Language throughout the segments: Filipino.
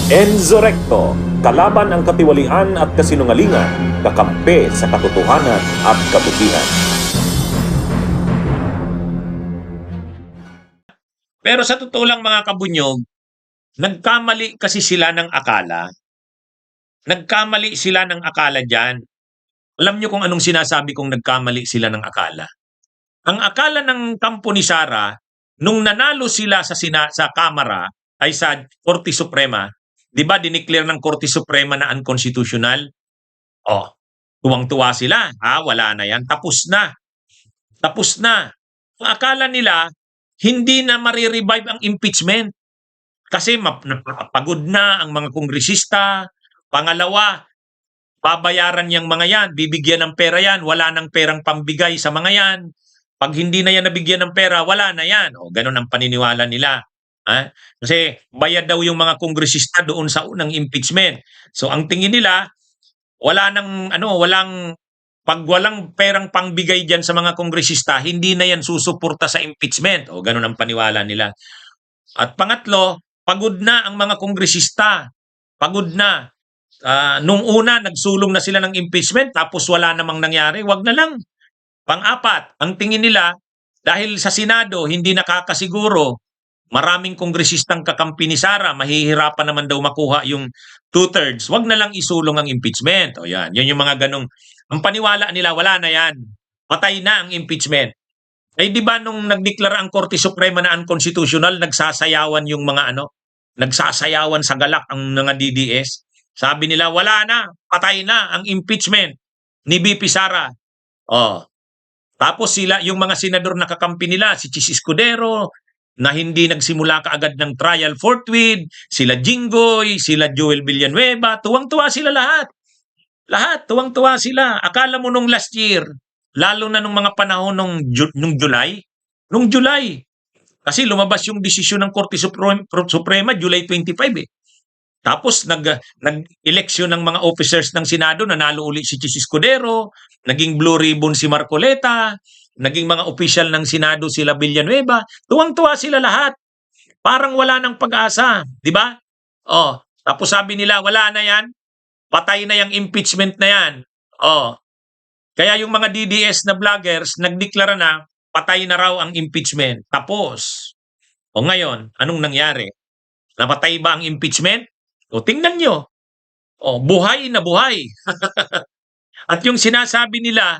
Enzo Recto, kalaban ang katiwalian at kasinungalingan, kakampi sa katotohanan at kabutihan. Pero sa totoo lang mga kabunyog, nagkamali kasi sila ng akala. Nagkamali sila ng akala dyan. Alam nyo kung anong sinasabi kong nagkamali sila ng akala? Ang akala ng kampo ni Sara, nung nanalo sila sa Kamara, ay sa Korte Suprema, di ba dineclare ng Korte Suprema na unconstitutional? Oh, tuwang-tuwa sila. Wala na yan. Tapos na. Tapos na. Ang akala nila, hindi na marirevive ang impeachment. Kasi pagod na ang mga kongresista. Pangalawa, babayaran yung mga yan, bibigyan ng pera yan, wala nang perang pambigay sa mga yan. Pag hindi na yan nabigyan ng pera, wala na yan. O, ganun ang paniniwala nila. Kasi bayad daw yung mga kongresista doon sa unang impeachment. So ang tingin nila, pag walang perang pangbigay diyan sa mga kongresista, hindi na yan susuporta sa impeachment. O, ganun ang paniwala nila. At pangatlo, pagod na ang mga kongresista. Pagod na. Nung una, nagsulong na sila ng impeachment, tapos wala namang nangyari, wag na lang. Pang-apat, ang tingin nila, dahil sa Senado, hindi nakakasiguro, maraming kongresistang kakampi ni Sara, mahihirapan naman daw makuha yung 2/3, wag na lang isulong ang impeachment. O yan, yan yung mga ganong, ang paniwala nila, wala na yan. Patay na ang impeachment. Ay di ba nung nagdeklara ang Korte Suprema na unconstitutional, nagsasayawan yung mga nagsasayawan sa galak ang mga DDS. Sabi nila, wala na, patay na ang impeachment ni BP Sara. Tapos sila, yung mga senador na kakampi nila, si Chis Escudero, na hindi nagsimula kaagad ng trial forthwith, sila Jinggoy, sila Joel Villanueva, tuwang-tuwa sila lahat. Lahat, tuwang-tuwa sila. Akala mo nung last year, lalo na nung mga panahon nung July, kasi lumabas yung desisyon ng Korte Suprema, July 25 eh. Tapos nag-eleksyon ng mga officers ng Senado, nanalo uli si Chis Escudero, naging blue ribbon si Marcoleta, naging mga official ng Senado sila Villanueva, tuwang-tuwa sila lahat. Parang wala nang pag-asa, di ba? Tapos sabi nila, wala na yan, patay na yung impeachment na yan. Kaya yung mga DDS na vloggers, nagdeklara na, patay na raw ang impeachment. Tapos, ngayon, anong nangyari? Napatay ba ang impeachment? Tingnan nyo. Buhay na buhay. At yung sinasabi nila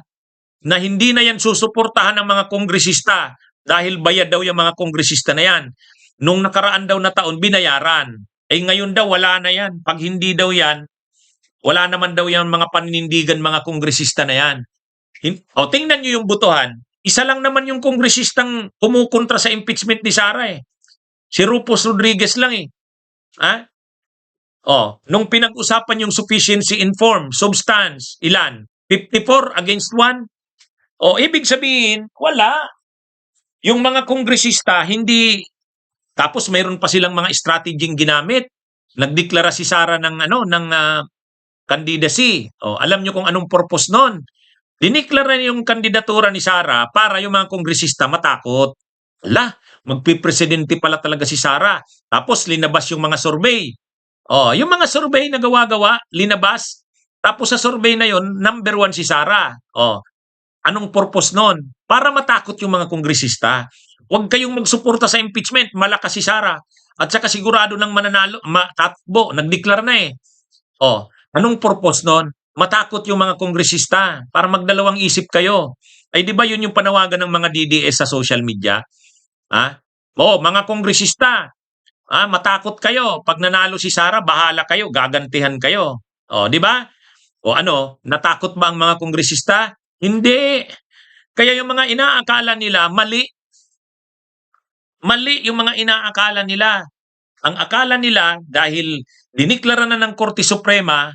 na hindi na yan susuportahan ng mga kongresista dahil bayad daw yung mga kongresista na yan. Nung nakaraan daw na taon, binayaran. Ngayon daw, wala na yan. Pag hindi daw yan, wala naman daw yan mga paninindigan mga kongresista na yan. Tingnan nyo yung butuhan. Isa lang naman yung kongresistang kumukontra sa impeachment ni Sara eh. Si Rufus Rodriguez lang eh. Nung pinag-usapan yung sufficiency in form, substance, ilan? 54 against 1? Ibig sabihin, wala. Yung mga kongresista, hindi. Tapos mayroon pa silang mga strategy ginamit. Nagdeklara si Sara ng candidacy. Alam nyo kung anong purpose nun? Dineklara yung kandidatura ni Sara para yung mga kongresista matakot. Magpipresidente pala talaga si Sara. Tapos linabas yung mga survey. Yung mga survey na gawa-gawa, linabas. Tapos sa survey na yon, number 1 si Sara. Anong purpose nun? Para matakot yung mga kongresista. Huwag kayong magsuporta sa impeachment, malakas si Sara. At saka sigurado ng mananalo, matakbo, nagdeklara na eh. Anong purpose nun? Matakot yung mga kongresista para magdalawang isip kayo. Di ba yun yung panawagan ng mga DDS sa social media? Mga kongresista, matakot kayo. Pag nanalo si Sara, bahala kayo, gagantihan kayo. Di ba? Natakot ba ang mga kongresista? Hindi. Kaya yung mga inaakala nila, mali. Mali yung mga inaakala nila. Ang akala nila, dahil diniklara na ng Korte Suprema,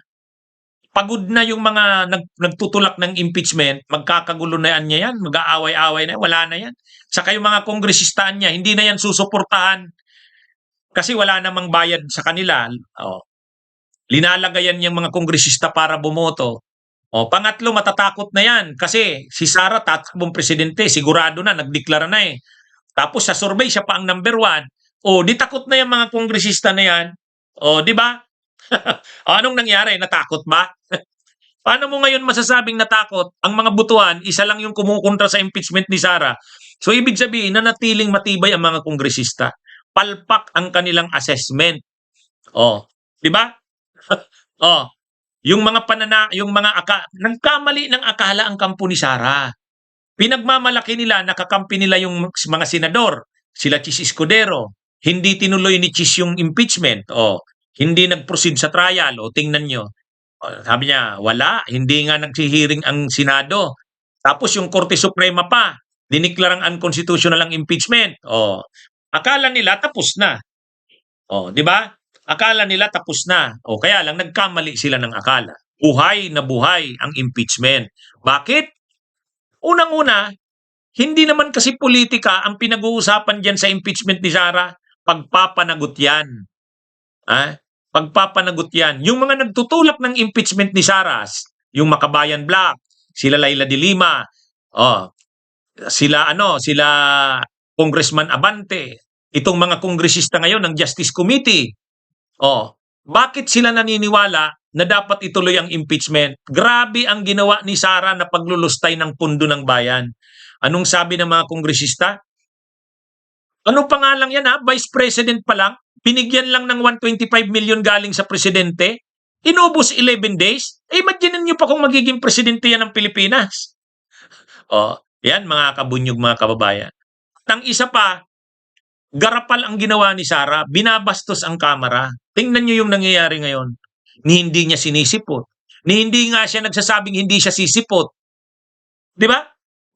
pagod na yung mga nagtutulak ng impeachment, magkakagulo na yan, mag-aaway-aaway na, wala na yan. Saka yung mga kongresistaan niya, hindi na yan susuportahan kasi wala namang bayad sa kanila. Linalagayan yung mga kongresista para bumoto. Pangatlo, matatakot na yan kasi si Sara tatakbong presidente, sigurado na, nagdeklara na eh. Tapos sa survey, siya pa ang number 1. Di takot na yung mga kongresista na yan. O, di ba? O, anong nangyari? Natakot ba? Paano mo ngayon masasabing natakot? Ang mga butuan, isa lang yung kumukontra sa impeachment ni Sara. So, ibig sabihin, nanatiling matibay ang mga kongresista. Palpak ang kanilang assessment. Oh, 'di ba? Oh, yung mga nagkamali ng akala ang kampo ni Sara. Pinagmamalaki nila, nakakampi nila yung mga senador, sila Chis Escudero. Hindi tinuloy ni Chis yung impeachment. Oh, hindi nag-proceed sa trial. O, tingnan nyo. Oh, sabi niya, wala, hindi nga nagsihearing ang Senado. Tapos yung Korte Suprema pa, diniklarang unconstitutional ang impeachment. Oh, akala nila tapos na. Oh, 'di ba? Akala nila tapos na. O kaya lang nagkamali sila ng akala. Buhay na buhay ang impeachment. Bakit? Unang-una, hindi naman kasi politika ang pinag-uusapan diyan sa impeachment ni Sara, pagpapanagot 'yan. Ha? Pagpapanagot 'yan. Yung mga nagtutulak ng impeachment ni Sara, yung Makabayan Black, sila Laila de Lima, oh, sila Congressman Abante, itong mga kongresista ngayon ng Justice Committee. Oh, bakit sila naniniwala na dapat ituloy ang impeachment? Grabe ang ginawa ni Sara na paglulustay ng pundo ng bayan. Anong sabi ng mga kongresista? Ano pa nga lang yan ha? Vice President pa lang. Binigyan lang ng 125 million galing sa presidente. Inubos 11 days. Eh, imagine nyo pa kung magiging presidente yan ng Pilipinas. Oh, yan mga kabunyog, mga kababayan. At ang isa pa, garapal ang ginawa ni Sara, binabastos ang kamera. Tingnan nyo yung nangyayari ngayon. Ni hindi niya sinisipot. Ni hindi nga siya nagsasabing hindi siya sisipot. Di ba?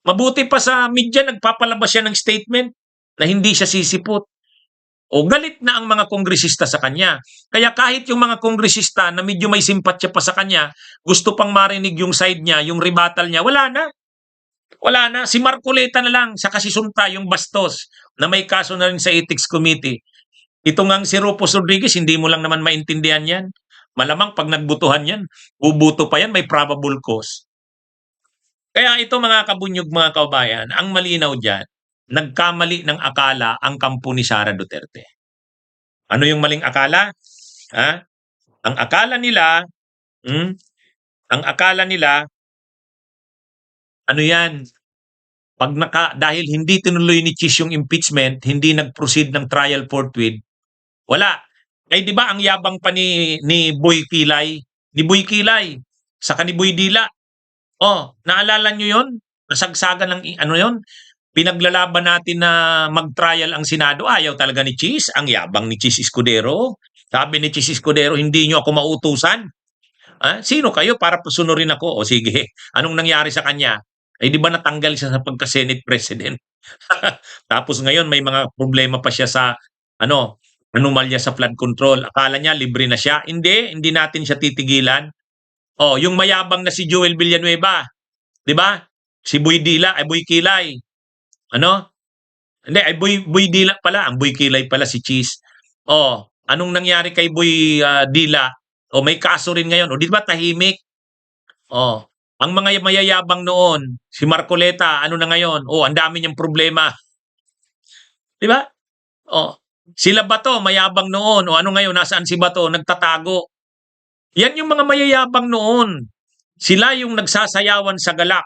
Mabuti pa sa media, nagpapalabas siya ng statement na hindi siya sisipot. O galit na ang mga kongresista sa kanya. Kaya kahit yung mga kongresista na medyo may simpatya pa sa kanya, gusto pang marinig yung side niya, yung rebuttal niya, wala na. Wala na. Si Marcoleta na lang, sa kasisunta, yung bastos, na may kaso na rin sa Ethics Committee. Ito ngang si Rufus Rodriguez, hindi mo lang naman maintindihan yan. Malamang pag nagbutuhan yan, bubuto pa yan, may probable cause. Kaya ito mga kabunyog, mga kaubayan, ang malinaw dyan, nagkamali ng akala ang kampo ni Sara Duterte. Ano yung maling akala? Ha? Ang akala nila, ang akala nila, ano yan, dahil hindi tinuloy ni Chis yung impeachment, hindi nag-proceed ng trial forthwith, wala. Eh di ba ang yabang pa ni Boy Kilay, saka ni Boy Dila. Oh, naalala nyo 'yon? Nasagsagan ng ano 'yon? Pinaglalaban natin na mag-trial ang Senado. Ayaw talaga ni Chis, ang yabang ni Chis Escudero. Sabi ni Chis Escudero, hindi nyo ako mautusan. Sino kayo para pasunurin ako? O sige, anong nangyari sa kanya? Eh di ba natanggal siya sa pagka-Senate President? Tapos ngayon may mga problema pa siya sa anomalya sa flood control. Akala niya libre na siya. Hindi natin siya titigilan. Oh, yung mayabang na si Joel Villanueva, 'di ba? Si Boy Dila, ay Boy Kilay. Hindi, ay Boy Dila pala, ang Boy Kilay pala si Chis. Oh, anong nangyari kay Boy Dila? O may kaso rin ngayon. O di ba tahimik? Oh, ang mga mayayabang noon, si Marcoleta, ano na ngayon? Oh, ang dami niyang problema. 'Di ba? Oh, sila Bato, mayabang noon. O ano ngayon, nasaan si Bato? Nagtatago. Yan yung mga mayayabang noon. Sila yung nagsasayawan sa galak.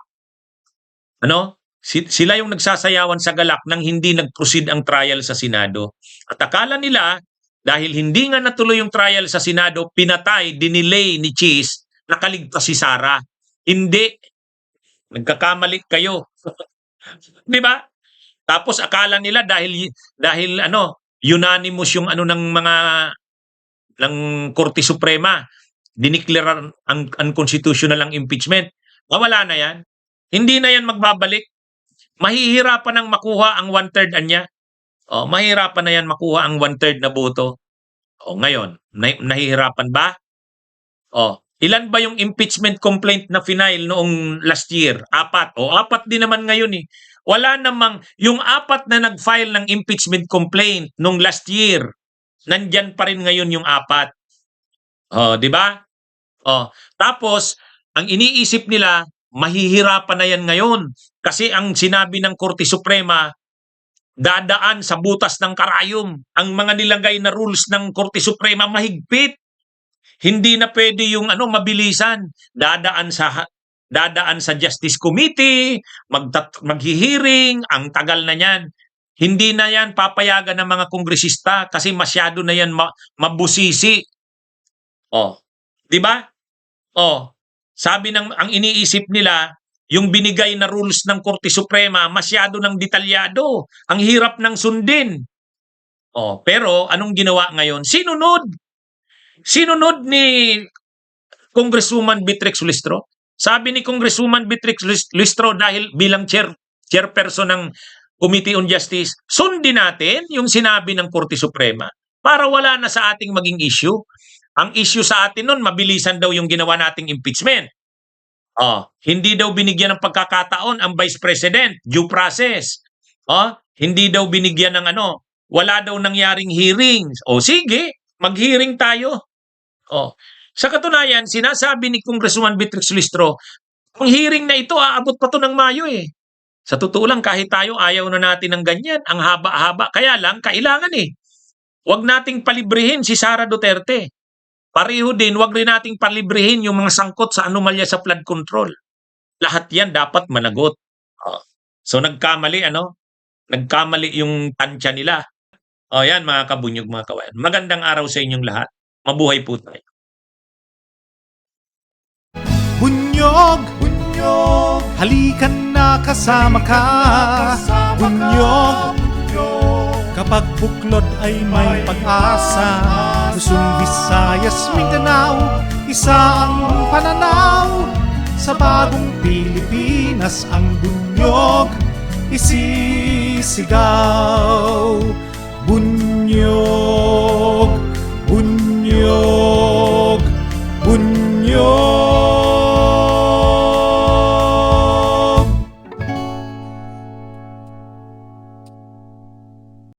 Sila yung nagsasayawan sa galak nang hindi nag-proceed ang trial sa Senado. At akala nila, dahil hindi nga natuloy yung trial sa Senado, pinatay, dinelay ni Chis, nakaligtas si Sara. Hindi. Nagkakamali kayo. Di ba? Tapos akala nila dahil unanimous yung ng Korte Suprema, diniklara ang unconstitutional ang impeachment. Wala na yan. Hindi na yan magbabalik. Mahihirapan nang makuha ang 1/3 anya. Oh, mahihirapan na yan makuha ang 1/3 na boto. O ngayon, nahihirapan ba? Oh, ilan ba yung impeachment complaint na final noong last year? 4. O 4 din naman ngayon eh. Wala namang, yung 4 na nag-file ng impeachment complaint noong last year, nandyan pa rin ngayon yung 4. Oh, di ba? Oh, tapos ang iniisip nila, mahihirapan na yan ngayon kasi ang sinabi ng Korte Suprema, dadaan sa butas ng karayom. Ang mga nilagay na rules ng Korte Suprema mahigpit. Hindi na pwede yung mabilisan. Dadaan sa Justice Committee, maghihiring, ang tagal na yan. Hindi na yan papayagan ng mga kongresista kasi masyado na yan mabusisi. Oh, 'di ba? Oh, sabi ang iniisip nila, yung binigay na rules ng Korte Suprema masyado ng detalyado. Ang hirap ng sundin. Oh, pero anong ginawa ngayon? Sinunod ni Congresswoman Beatrix Listro. Sabi ni Congresswoman Beatrix Listro dahil bilang chairperson ng Committee on Justice, sundin natin yung sinabi ng Korte Suprema para wala na sa ating maging issue. Ang issue sa atin nun, mabilisan daw yung ginawa nating impeachment. Hindi daw binigyan ng pagkakataon ang Vice President, due process. Hindi daw binigyan ng wala daw nangyaring hearings. Sige, mag-hearing tayo. Sa katunayan, sinasabi ni Congresswoman Beatrix Listro, ang hearing na ito aabot pa to ng Mayo eh. Sa totoo lang, kahit tayo ayaw na natin ng ganyan, ang haba-haba. Kaya lang, kailangan eh. Huwag nating palibrihin si Sara Duterte. Pareho din, huwag rin nating palibrihin yung mga sangkot sa anomalya sa flood control. Lahat yan dapat managot. So nagkamali, Nagkamali yung tansya nila. Yan mga kabunyog, mga kawayan. Magandang araw sa inyong lahat. Mabuhay po tayo. Bunyog, bunyog, halikan na kasama ka. Bunyog, kapag buklod ay may pag-asa. Luzon, Visayas, Mindanao, isa ang pananaw. Sa bagong Pilipinas ang bunyog isisigaw. Bunyog.